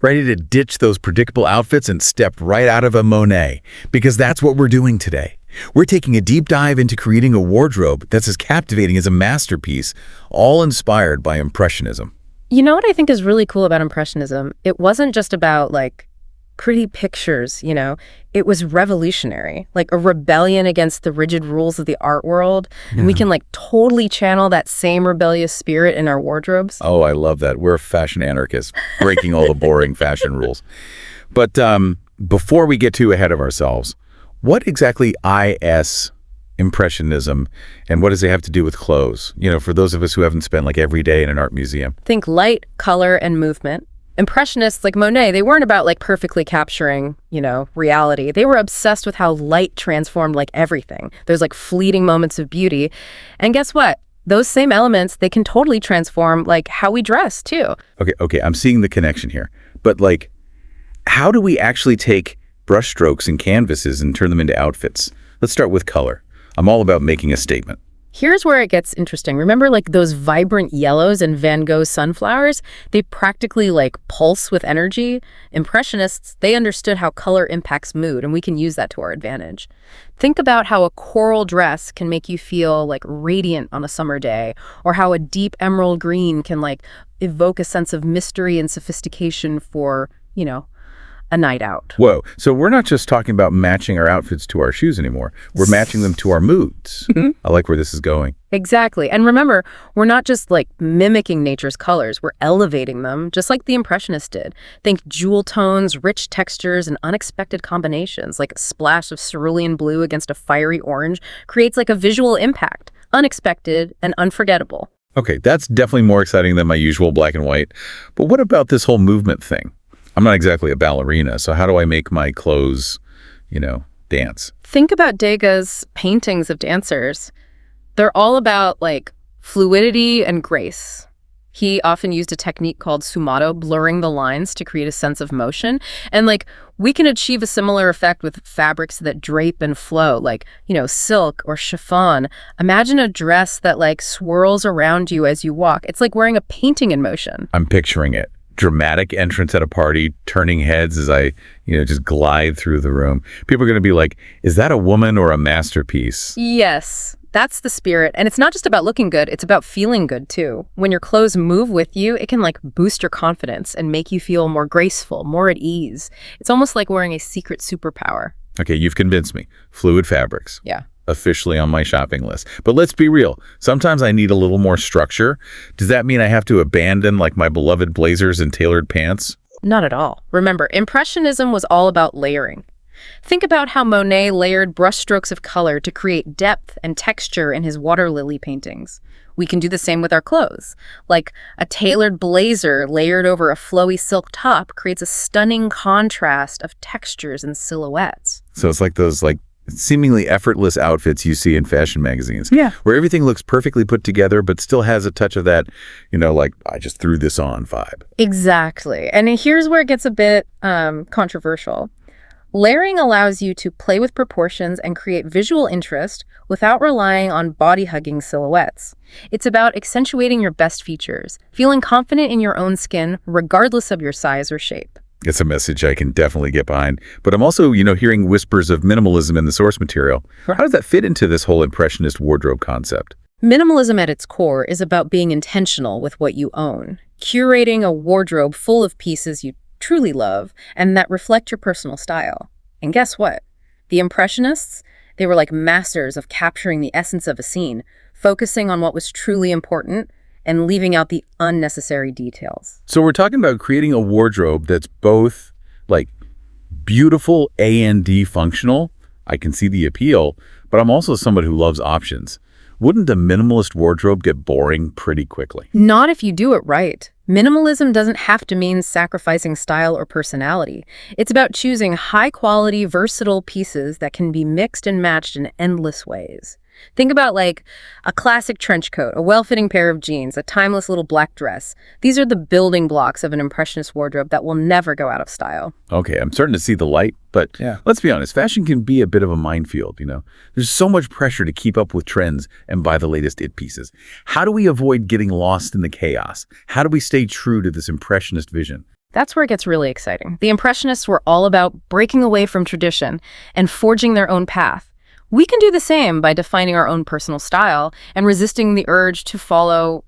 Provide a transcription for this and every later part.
Ready to ditch those predictable outfits and step right out of a Monet, because that's what we're doing today. We're taking a deep dive into creating a wardrobe that's as captivating as a masterpiece, all inspired by Impressionism. You know what I think is really cool about Impressionism? It wasn't just about, pretty pictures, It was revolutionary, like a rebellion against the rigid rules of the art world. And we can, totally channel that same rebellious spirit in our wardrobes. Oh, I love that. We're fashion anarchists, breaking all the boring fashion rules. But before we get too ahead of ourselves, what exactly is Impressionism, and what does it have to do with clothes? For those of us who haven't spent every day in an art museum. Think light, color, and movement. Impressionists like Monet, they weren't about perfectly capturing, reality. They were obsessed with how light transformed everything. There's fleeting moments of beauty. And guess what? Those same elements, they can totally transform how we dress too. Okay, I'm seeing the connection here. But how do we actually take brushstrokes and canvases and turn them into outfits? Let's start with color. I'm all about making a statement. Here's where it gets interesting. Remember those vibrant yellows in Van Gogh's sunflowers? They practically pulse with energy. Impressionists, they understood how color impacts mood, and we can use that to our advantage. Think about how a coral dress can make you feel radiant on a summer day, or how a deep emerald green can evoke a sense of mystery and sophistication for, a night out. Whoa. So we're not just talking about matching our outfits to our shoes anymore. We're matching them to our moods. I like where this is going. Exactly. And remember, we're not just mimicking nature's colors. We're elevating them, just like the Impressionists did. Think jewel tones, rich textures, and unexpected combinations, like a splash of cerulean blue against a fiery orange creates a visual impact, unexpected and unforgettable. Okay, that's definitely more exciting than my usual black and white. But what about this whole movement thing? I'm not exactly a ballerina, so how do I make my clothes, dance? Think about Degas' paintings of dancers. They're all about, fluidity and grace. He often used a technique called sumato, blurring the lines to create a sense of motion. And, we can achieve a similar effect with fabrics that drape and flow, silk or chiffon. Imagine a dress that, swirls around you as you walk. It's like wearing a painting in motion. I'm picturing it. Dramatic entrance at a party, turning heads as I, just glide through the room. People are going to be like, is that a woman or a masterpiece? Yes, that's the spirit. And it's not just about looking good, it's about feeling good too. When your clothes move with you, it can boost your confidence and make you feel more graceful, more at ease. It's almost like wearing a secret superpower. Okay, you've convinced me. Fluid fabrics. Yeah. Officially on my shopping list. But let's be real. Sometimes I need a little more structure. Does that mean I have to abandon my beloved blazers and tailored pants? Not at all. Remember, Impressionism was all about layering. Think about how Monet layered brushstrokes of color to create depth and texture in his water lily paintings. We can do the same with our clothes. A tailored blazer layered over a flowy silk top creates a stunning contrast of textures and silhouettes. So it's those seemingly effortless outfits you see in fashion magazines. Yeah. Where everything looks perfectly put together, but still has a touch of that, I just threw this on vibe. Exactly. And here's where it gets a bit controversial. Layering allows you to play with proportions and create visual interest without relying on body-hugging silhouettes. It's about accentuating your best features, feeling confident in your own skin, regardless of your size or shape. It's a message I can definitely get behind. But I'm also, hearing whispers of minimalism in the source material. How does that fit into this whole Impressionist wardrobe concept? Minimalism at its core is about being intentional with what you own, curating a wardrobe full of pieces you truly love and that reflect your personal style. And guess what? The Impressionists, they were masters of capturing the essence of a scene, focusing on what was truly important and leaving out the unnecessary details. So we're talking about creating a wardrobe that's both beautiful and functional. I can see the appeal, but I'm also someone who loves options. Wouldn't a minimalist wardrobe get boring pretty quickly? Not if you do it right. Minimalism doesn't have to mean sacrificing style or personality. It's about choosing high-quality, versatile pieces that can be mixed and matched in endless ways. Think about a classic trench coat, a well-fitting pair of jeans, a timeless little black dress. These are the building blocks of an Impressionist wardrobe that will never go out of style. Okay, I'm starting to see the light, but let's be honest, fashion can be a bit of a minefield, There's so much pressure to keep up with trends and buy the latest it pieces. How do we avoid getting lost in the chaos? How do we stay true to this Impressionist vision? That's where it gets really exciting. The Impressionists were all about breaking away from tradition and forging their own path. We can do the same by defining our own personal style and resisting the urge to follow,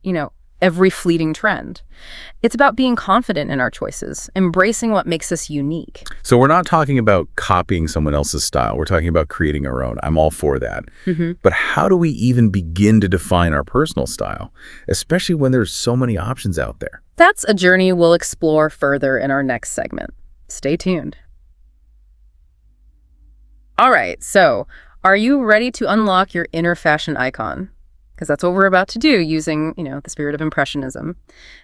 every fleeting trend. It's about being confident in our choices, embracing what makes us unique. So we're not talking about copying someone else's style. We're talking about creating our own. I'm all for that. But how do we even begin to define our personal style, especially when there's so many options out there? That's a journey we'll explore further in our next segment. Stay tuned. All right, so are you ready to unlock your inner fashion icon? Because that's what we're about to do using, the spirit of Impressionism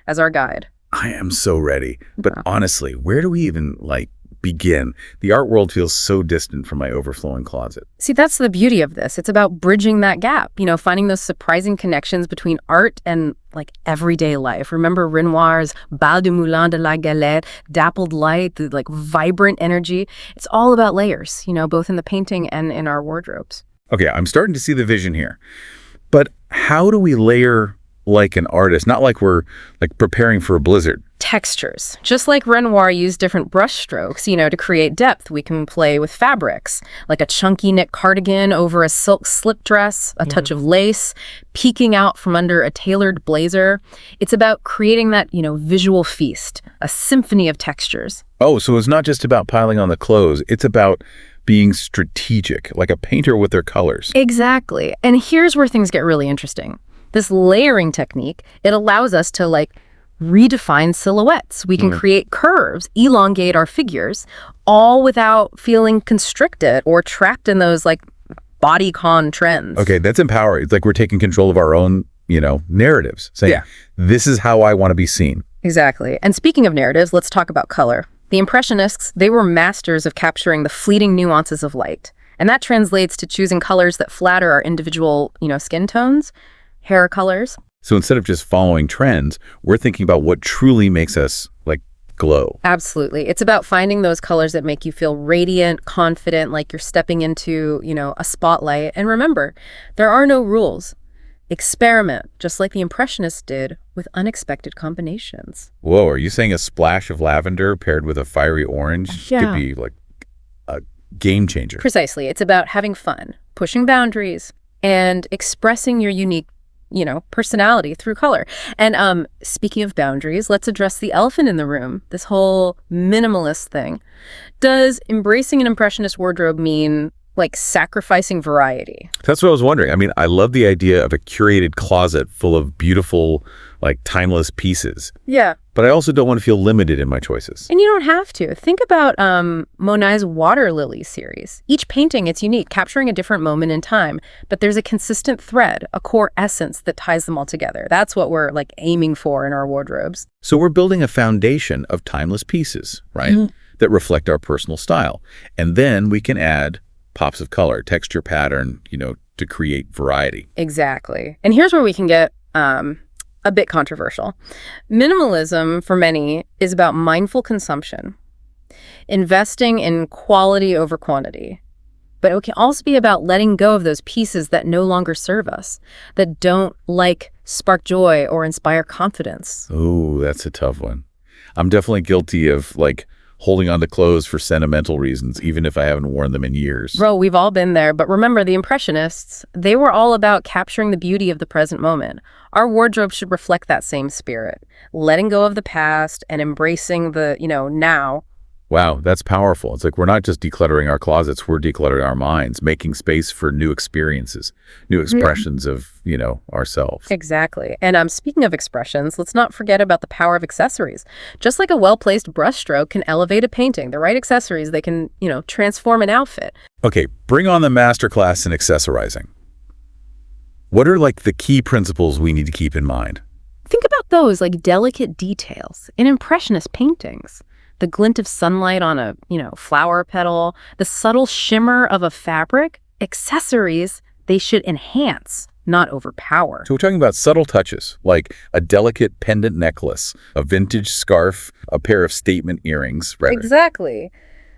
as our guide. I am so ready. But honestly, where do we even, begin? The art world feels so distant from my overflowing closet. See, that's the beauty of this. It's about bridging that gap, finding those surprising connections between art and, everyday life. Remember Renoir's Bal du Moulin de la Galette, dappled light, the, vibrant energy. It's all about layers, both in the painting and in our wardrobes. Okay, I'm starting to see the vision here. But how do we layer like an artist? Not like we're preparing for a blizzard. Textures. Just like Renoir used different brush strokes, to create depth, we can play with fabrics, like a chunky knit cardigan over a silk slip dress, a touch of lace, peeking out from under a tailored blazer. It's about creating that, visual feast, a symphony of textures. Oh, so it's not just about piling on the clothes. It's about being strategic, like a painter with their colors. Exactly. And here's where things get really interesting. This layering technique, it allows us to redefine silhouettes. We can create curves, elongate our figures, all without feeling constricted or trapped in those bodycon trends. Okay, that's empowering. It's like we're taking control of our own, narratives, saying, this is how I want to be seen. Exactly. And speaking of narratives, let's talk about color. The Impressionists, they were masters of capturing the fleeting nuances of light. And that translates to choosing colors that flatter our individual, skin tones, hair colors. So instead of just following trends, we're thinking about what truly makes us, glow. Absolutely. It's about finding those colors that make you feel radiant, confident, like you're stepping into, a spotlight. And remember, there are no rules. Experiment, just like the Impressionists did, with unexpected combinations. Whoa, are you saying a splash of lavender paired with a fiery orange could be a game changer? Precisely. It's about having fun, pushing boundaries, and expressing your unique, personality through color. And speaking of boundaries, let's address the elephant in the room, this whole minimalist thing. Does embracing an Impressionist wardrobe mean sacrificing variety? That's what I was wondering. I mean, I love the idea of a curated closet full of beautiful, timeless pieces. Yeah. But I also don't want to feel limited in my choices. And you don't have to. Think about Monet's Water Lily series. Each painting, it's unique, capturing a different moment in time. But there's a consistent thread, a core essence that ties them all together. That's what we're aiming for in our wardrobes. So we're building a foundation of timeless pieces, right? That reflect our personal style. And then we can add pops of color, texture, pattern, to create variety. Exactly. And here's where we can get a bit controversial. Minimalism, for many, is about mindful consumption, investing in quality over quantity. But it can also be about letting go of those pieces that no longer serve us, that don't spark joy or inspire confidence. Oh, that's a tough one. I'm definitely guilty of holding on to clothes for sentimental reasons, even if I haven't worn them in years. Bro, we've all been there. But remember, the Impressionists, they were all about capturing the beauty of the present moment. Our wardrobe should reflect that same spirit, letting go of the past and embracing the, now. Wow, that's powerful. It's we're not just decluttering our closets, we're decluttering our minds, making space for new experiences, new expressions of, ourselves. Exactly. And speaking of expressions, let's not forget about the power of accessories. Just like a well-placed brushstroke can elevate a painting, the right accessories, they can, transform an outfit. Okay, bring on the masterclass in accessorizing. What are the key principles we need to keep in mind? Think about those delicate details in Impressionist paintings. The glint of sunlight on a, flower petal, the subtle shimmer of a fabric. Accessories, they should enhance, not overpower. So we're talking about subtle touches, like a delicate pendant necklace, a vintage scarf, a pair of statement earrings, rather. Exactly.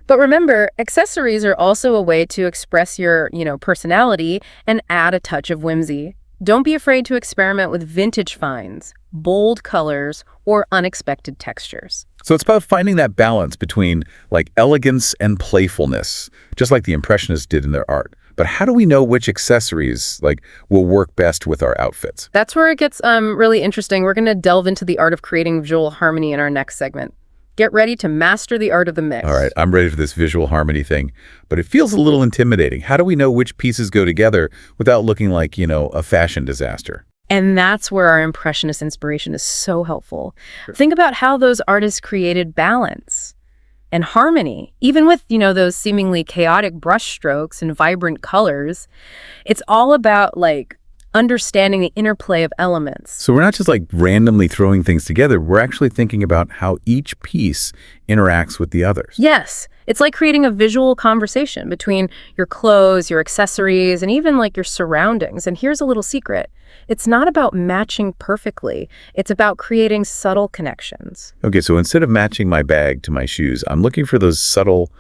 But remember, accessories are also a way to express your, personality and add a touch of whimsy. Don't be afraid to experiment with vintage finds, bold colors, or unexpected textures. So it's about finding that balance between like elegance and playfulness, just like the Impressionists did in their art. But how do we know which accessories like will work best with our outfits? That's where it gets really interesting. We're going to delve into the art of creating visual harmony in our next segment. Get ready to master the art of the mix. All right, I'm ready for this visual harmony thing, but it feels a little intimidating. How do we know which pieces go together without looking like, a fashion disaster? And that's where our Impressionist inspiration is so helpful. Think about how those artists created balance and harmony, even with, those seemingly chaotic brushstrokes and vibrant colors. It's all about understanding the interplay of elements. So we're not just randomly throwing things together. We're actually thinking about how each piece interacts with the others. Yes, it's like creating a visual conversation between your clothes, your accessories, and even your surroundings. And here's a little secret. It's not about matching perfectly. It's about creating subtle connections. Okay, so instead of matching my bag to my shoes, I'm looking for those subtle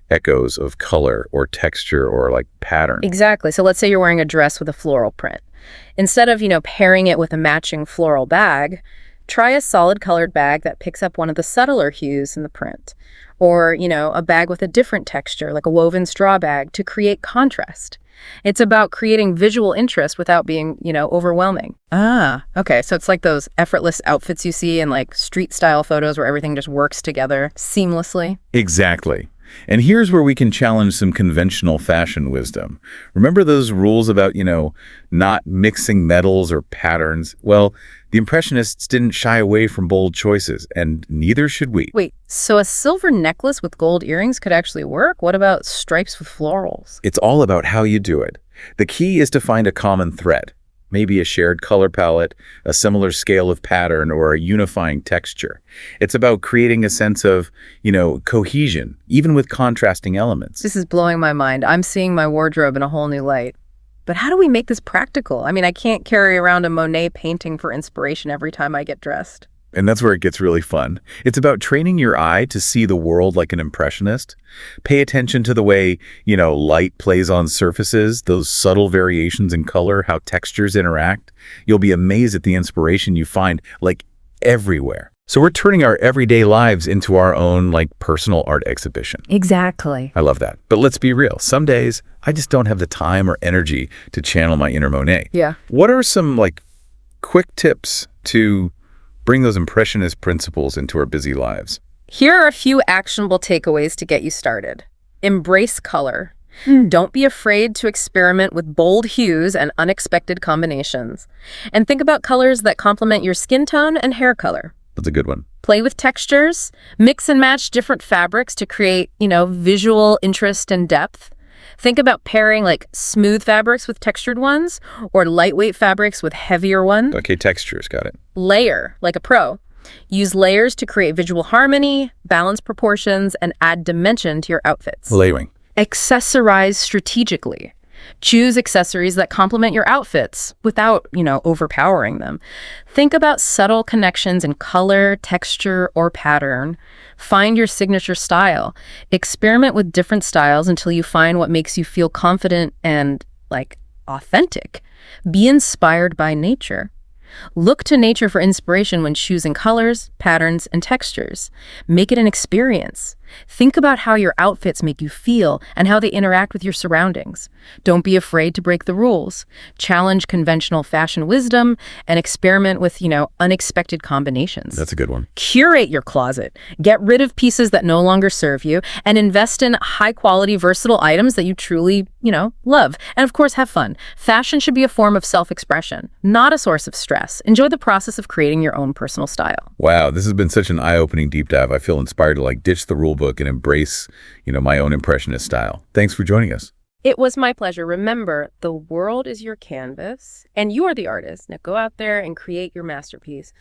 echoes of color or texture or pattern. Exactly. So let's say you're wearing a dress with a floral print. Instead of, pairing it with a matching floral bag, try a solid colored bag that picks up one of the subtler hues in the print. Or, a bag with a different texture, like a woven straw bag, to create contrast. It's about creating visual interest without being, overwhelming. Okay. So it's like those effortless outfits you see in street style photos where everything just works together seamlessly. Exactly. And here's where we can challenge some conventional fashion wisdom. Remember those rules about, not mixing metals or patterns? Well, the Impressionists didn't shy away from bold choices, and neither should we. Wait, so a silver necklace with gold earrings could actually work? What about stripes with florals? It's all about how you do it. The key is to find a common thread. Maybe a shared color palette, a similar scale of pattern, or a unifying texture. It's about creating a sense of, cohesion, even with contrasting elements. This is blowing my mind. I'm seeing my wardrobe in a whole new light. But how do we make this practical? I mean, I can't carry around a Monet painting for inspiration every time I get dressed. And that's where it gets really fun. It's about training your eye to see the world like an impressionist. Pay attention to the way, light plays on surfaces, those subtle variations in color, how textures interact. You'll be amazed at the inspiration you find everywhere. So we're turning our everyday lives into our own personal art exhibition. Exactly. I love that. But let's be real. Some days I just don't have the time or energy to channel my inner Monet. Yeah. What are some quick tips to bring those impressionist principles into our busy lives? Here are a few actionable takeaways to get you started. Embrace color. Don't be afraid to experiment with bold hues and unexpected combinations. And think about colors that complement your skin tone and hair color. That's a good one. Play with textures. Mix and match different fabrics to create, visual interest and depth. Think about pairing smooth fabrics with textured ones or lightweight fabrics with heavier ones. Okay, textures, got it. Layer, like a pro. Use layers to create visual harmony, balance proportions, and add dimension to your outfits. Layering. Accessorize strategically. Choose accessories that complement your outfits without, overpowering them. Think about subtle connections in color, texture, or pattern. Find your signature style. Experiment with different styles until you find what makes you feel confident and, authentic. Be inspired by nature. Look to nature for inspiration when choosing colors, patterns, and textures. Make it an experience. Think about how your outfits make you feel and how they interact with your surroundings. Don't be afraid to break the rules. Challenge conventional fashion wisdom and experiment with, unexpected combinations. That's a good one. Curate your closet. Get rid of pieces that no longer serve you and invest in high-quality, versatile items that you truly, love. And of course, have fun. Fashion should be a form of self-expression, not a source of stress. Enjoy the process of creating your own personal style. Wow, this has been such an eye-opening deep dive. I feel inspired to ditch the rule book and embrace, my own impressionist style. Thanks for joining us. It was my pleasure. Remember, the world is your canvas and you are the artist. Now go out there and create your masterpiece.